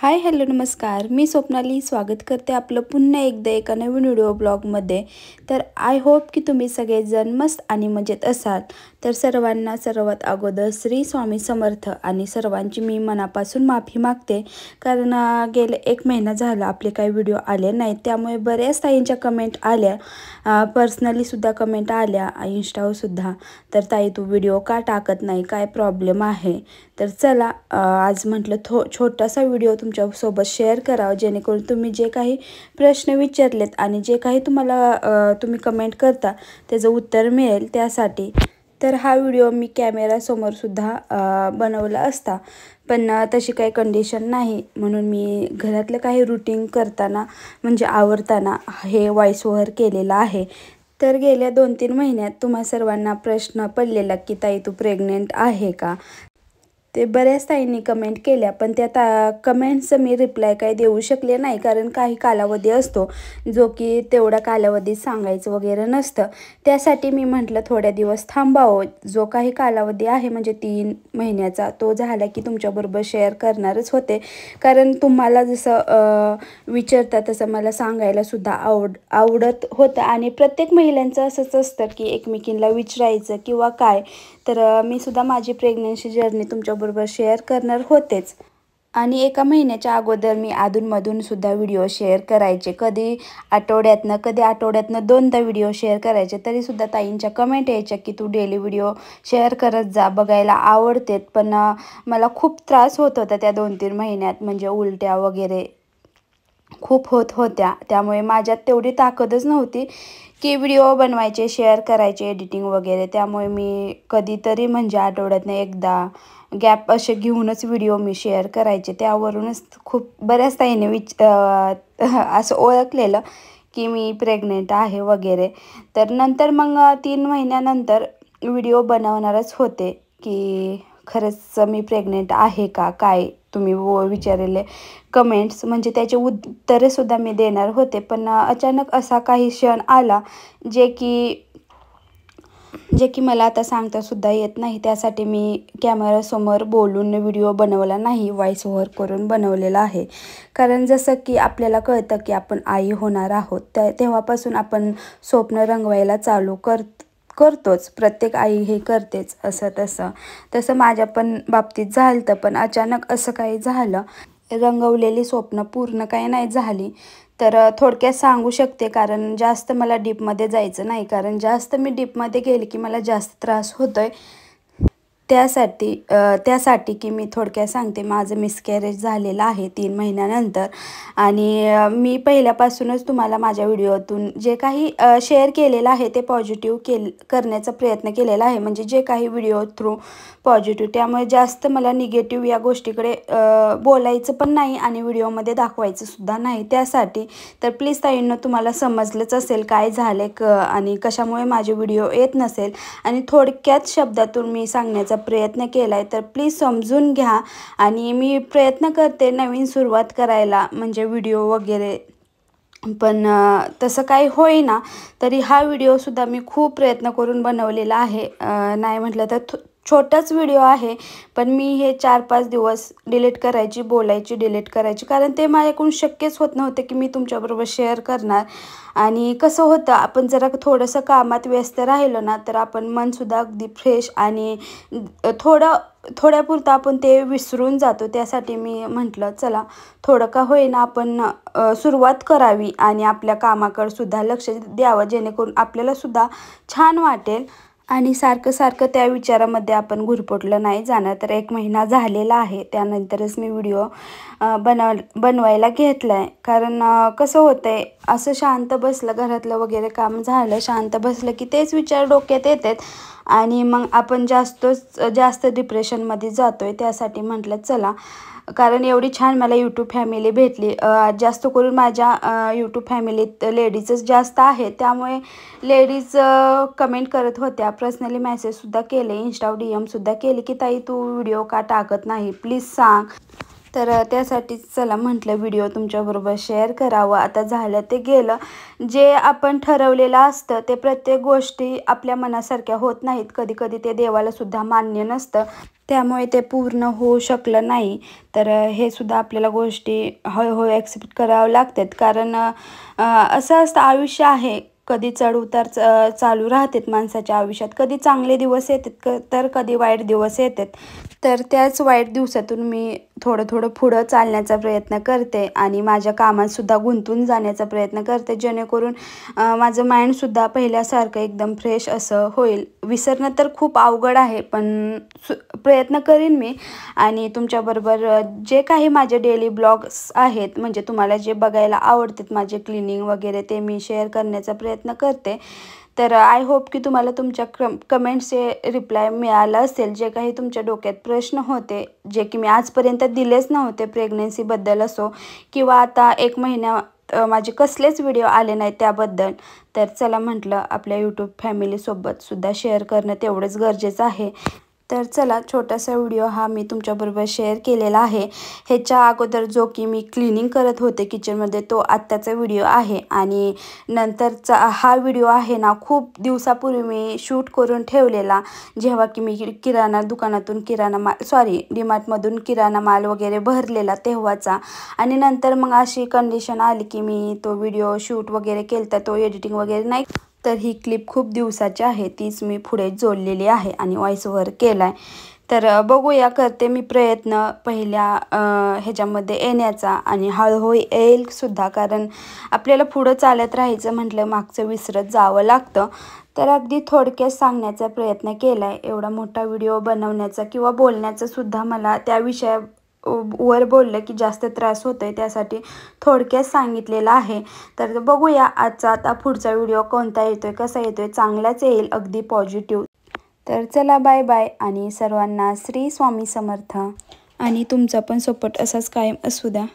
Hi hello नमस्कार, मी स्वप्नाली स्वागत करते आपलं पुन्हा एकदा एका नवीन व्हिडिओ ब्लॉगमध्ये। तर आय होप की तुम्ही सगळेजण मस्त आणि मजेत असाल। तर सर्वांना सर्वात अगोदर श्री स्वामी समर्थ आणि सर्वांची मी मनापासून माफी मागते, कारण गेले 1 महिना झाला आपले काही व्हिडिओ आले नाहीत। त्यामुळे बऱ्याच ताईंच्या कमेंट आल्या, पर्सनली सुद्धा कमेंट आल्या, इंस्टावर सुद्धा। तर ताई तू व्हिडिओ का टाकत नाही, काय प्रॉब्लेम आहे? तर चला आज म्हटलं छोटासा व्हिडिओ तुमच्यासोबत शेअर करावा, जेणेकरून तुम्ही जे काही प्रश्न विचारलेत आणि जे काही तुम्ही कमेंट करता त्याचं उत्तर मिळेल त्यासाठी। तर हा व्हिडिओ मी कॅमेरासमोर सुद्धा बनवला असता, पण तशी काही कंडिशन नाही, म्हणून मी घरातलं काही रूटीन करताना म्हणजे आवरताना हे व्हॉइस ओव्हर केलेला आहे। तर गेल्या 2-3 महिन्यात तुम्हा सर्वांना प्रश्न पडलेला की ताई तू प्रेग्नेंट आहे का? ते बऱ्याच ताईंनी कमेंट केल्या, पण त्या कमेंट्सचं मी रिप्लाय काही देऊ शकले नाही, कारण काही कालावधी असतो जो की तेवढा कालावधीत सांगायचं वगैरे नसतं। त्यासाठी मी म्हटलं थोड्या दिवस थांबावं, जो काही कालावधी आहे म्हणजे 3 महिन्याचा तो झाला की तुमच्याबरोबर शेअर करणारच होते। कारण तुम्हाला जसं विचारता तसं मला सांगायला सुद्धा आवडत होतं, आणि प्रत्येक महिलांचं असंच असतं की एकमेकींना विचारायचं किंवा काय। तर मी सुद्धा माझी प्रेग्नन्सी जर्नी तुमच्याबरोबर शेअर करणार होतेच, आणि 1 महिन्याच्या अगोदर मी अधूनमधून सुद्धा व्हिडिओ शेअर करायचे, कधी आठवड्यातनं 2दा व्हिडिओ शेअर करायचे। तरीसुद्धा ताईंच्या कमेंट यायच्या की तू डेली व्हिडिओ शेअर करत जा, बघायला आवडतेत। पण मला खूप त्रास होत होता त्या 2-3 महिन्यात, म्हणजे उलट्या वगैरे खूप होत होत्या। त्यामुळे माझ्यात तेवढी ताकदच नव्हती की व्हिडिओ बनवायचे, शेअर करायचे, एडिटिंग वगैरे। त्यामुळे मी कधीतरी म्हणजे आठवड्यातनं 1दा गॅप असे घेऊनच व्हिडिओ मी शेअर करायचे। त्यावरूनच खूप बऱ्याच ताईंनी असं ओळखलेलं की मी प्रेग्नेंट आहे वगैरे। तर नंतर मग 3 महिन्यानंतर व्हिडिओ बनवणारच होते की खरंच मी प्रेग्नेंट आहे का काय, तुम्ही विचारलेले कमेंट्स म्हणजे त्याचे उत्तरेसुद्धा मी देणार होते। पण अचानक असा काही क्षण आला जे की मला आता सांगतासुद्धा येत नाही। त्यासाठी मी कॅमेरासमोर बोलून व्हिडिओ बनवला नाही, व्हॉइस ओव्हर करून बनवलेला आहे। कारण जसं की आपल्याला कळतं की आपण आई होणार आहोत, तेव्हापासून आपण स्वप्न रंगवायला चालू करतोच, प्रत्येक आई हे करतेच तसं माझ्या पण बाबतीत झालं। पण अचानक असं काही झालं, रंगवलेली स्वप्न पूर्ण काही नाही झाली। तर थोडक्यात सांगू शकते, कारण जास्त मला डीपमध्ये जायचं नाही, कारण जास्त मी डीपमध्ये गेले की मला जास्त त्रास होतोय। त्यासाठी की मी थोडक्यात सांगते, माझं मिसकॅरेज झालेलं आहे 3 महिन्यानंतर। आणि मी पहिल्यापासूनच तुम्हाला माझ्या व्हिडिओतून जे काही शेअर केलेलं आहे ते पॉझिटिव्ह करण्याचा प्रयत्न केलेला आहे, म्हणजे जे काही व्हिडिओ थ्रू पॉझिटिव्ह। त्यामुळे जास्त मला निगेटिव्ह या गोष्टीकडे बोलायचं पण नाही आणि व्हिडिओमध्ये दाखवायचं सुद्धा नाही त्यासाठी। तर प्लीज ताईंनो, तुम्हाला समजलंच असेल काय झाले आणि कशामुळे माझे व्हिडिओ येत नसेल, आणि थोडक्यात शब्दातून मी सांगण्याचा प्रयत्न केला आहे, तर प्लीज समजून घ्या। आणि मी प्रयत्न करते नवीन सुरुवात करायला, म्हणजे व्हिडिओ वगैरे, पण तसं काही होईना। तरी हा व्हिडिओसुद्धा मी खूप प्रयत्न करून बनवलेला आहे, नाही म्हटलं तर छोटाच व्हिडिओ आहे, पण मी हे 4-5 दिवस डिलीट करायची, कारण ते माझ्याकडून शक्यच होत नव्हतं की मी तुमच्याबरोबर शेअर करणार। आणि कसं होतं, आपण जरा थोडंसं कामात व्यस्त राहिलो ना, तर आपण मनसुद्धा अगदी फ्रेश आणि थोड्यापुरतं आपण ते विसरून जातो। त्यासाठी मी म्हटलं चला थोडं का होईना आपण सुरुवात करावी आणि आपल्या कामाकडे सुद्धा लक्ष द्यावं, जेणेकरून आपल्याला सुद्धा छान वाटेल आणि सारखं त्या विचारामध्ये आपण गुरफटलं नाही जाणार। तर 1 महिना झालेला आहे, त्यानंतरच मी व्हिडिओ बनवायला घेतला आहे। कारण कसं होतंय, असं शांत बसलं, घरातलं वगैरे काम झालं, शांत बसलं की तेच विचार डोक्यात येतात आणि मग आपण जास्त डिप्रेशनमध्ये जातोय। त्यासाठी म्हटलं चला, कारण एवढी छान मला यूट्यूब फॅमिली भेटली, जास्त करून माझ्या यूट्यूब फॅमिलीत लेडीजच जास्त आहे, त्यामुळे लेडीज कमेंट करत होत्या, पर्सनली मेसेजसुद्धा केले, इंस्टावर DM सुद्धा केले की ताई तू व्हिडिओ का टाकत नाही, प्लीज सांग। तर त्यासाठी चला म्हटलं व्हिडिओ तुमच्याबरोबर शेअर करावं. आता झालं ते गेलं. जे आपण ठरवलेलं असतं ते प्रत्येक गोष्टी आपल्या मनासारख्या होत नाहीत. कधी कधी ते देवालासुद्धा मान्य नसतं, त्यामुळे ते पूर्ण होऊ शकलं नाही. तर हे सुद्धा आपल्याला गोष्टी हळूहळू ॲक्सेप्ट करावं लागतात. कारण असं असतं, आयुष्य आहे, कधी चढउतार चालू राहतात माणसाच्या आयुष्यात. कधी चांगले दिवस येतात तर कधी वाईट दिवस येतात. तर त्याच वाईट दिवसातून मी थोडं थोडं पुढं चालण्याचा प्रयत्न करते आणि माझ्या कामातसुद्धा गुंतून जाण्याचा प्रयत्न करते, जेणेकरून माझं माइंडसुद्धा पहिल्यासारखं एकदम फ्रेश असं होईल. विसरणं तर खूप अवघड आहे, पण प्रयत्न करीन मी. आणि तुमच्याबरोबर जे काही माझे डेली ब्लॉग्स आहेत, म्हणजे तुम्हाला जे बघायला आवडतात माझे क्लिनिंग वगैरे, ते मी शेअर करण्याचा प्रयत्न करते. तर आय होप की तुम्हाला तुमच्या कमेंट्सचे रिप्लाय मिळाला असेल. जे काही तुमच्या डोक्यात प्रश्न होते, जे की मी आजपर्यंत दिलेच नव्हते, प्रेग्नन्सीबद्दल असो किंवा आता 1 महिन्यात माझे कसलेच व्हिडिओ आले नाहीत त्याबद्दल. तर चला म्हटलं आपल्या यूट्यूब फॅमिलीसोबतसुद्धा शेअर करणं तेवढंच गरजेचं आहे. तर चला, छोटासा व्हिडिओ हा मी तुमच्याबरोबर शेअर केलेला आहे. ह्याच्या अगोदर जो की मी क्लिनिंग करत होते किचनमध्ये, तो आत्ताचा व्हिडिओ आहे. आणि नंतरचा हा व्हिडिओ आहे ना, खूप दिवसापूर्वी मी शूट करून ठेवलेला, जेव्हा की मी किराणा दुकानातून डीमार्टमधून किराणा माल वगैरे भरलेला तेव्हाचा. आणि नंतर मग अशी कंडिशन आली की मी तो व्हिडिओ शूट वगैरे केला, तो एडिटिंग वगैरे नाही. तर ही क्लिप खूप दिवसाची आहे, तीच मी पुढे जोडलेली आहे आणि व्हॉइस ओव्हर केला आहे. तर बघूया, करते मी प्रयत्न पहिल्या ह्याच्यामध्ये येण्याचा आणि हळूहळू येईलसुद्धा. कारण आपल्याला पुढं चालत राहायचं म्हटलं, मागचं विसरत जावं लागतं. तर अगदी थोडक्यात सांगण्याचा प्रयत्न केला आहे. एवढा मोठा व्हिडिओ बनवण्याचा किंवा बोलण्याचा सुद्धा मला त्या वर बोललं की जास्त त्रास होतोय, त्यासाठी थोडक्यात सांगितलेलं आहे. तर बघूया आजचा आता पुढचा व्हिडिओ कोणता येतोय, कसा येतोय. चांगलाच येईल, अगदी पॉझिटिव्ह. तर चला, बाय बाय आणि सर्वांना श्री स्वामी समर्थ. आणि तुमचा पण सपोर्ट असाच कायम असू द्या.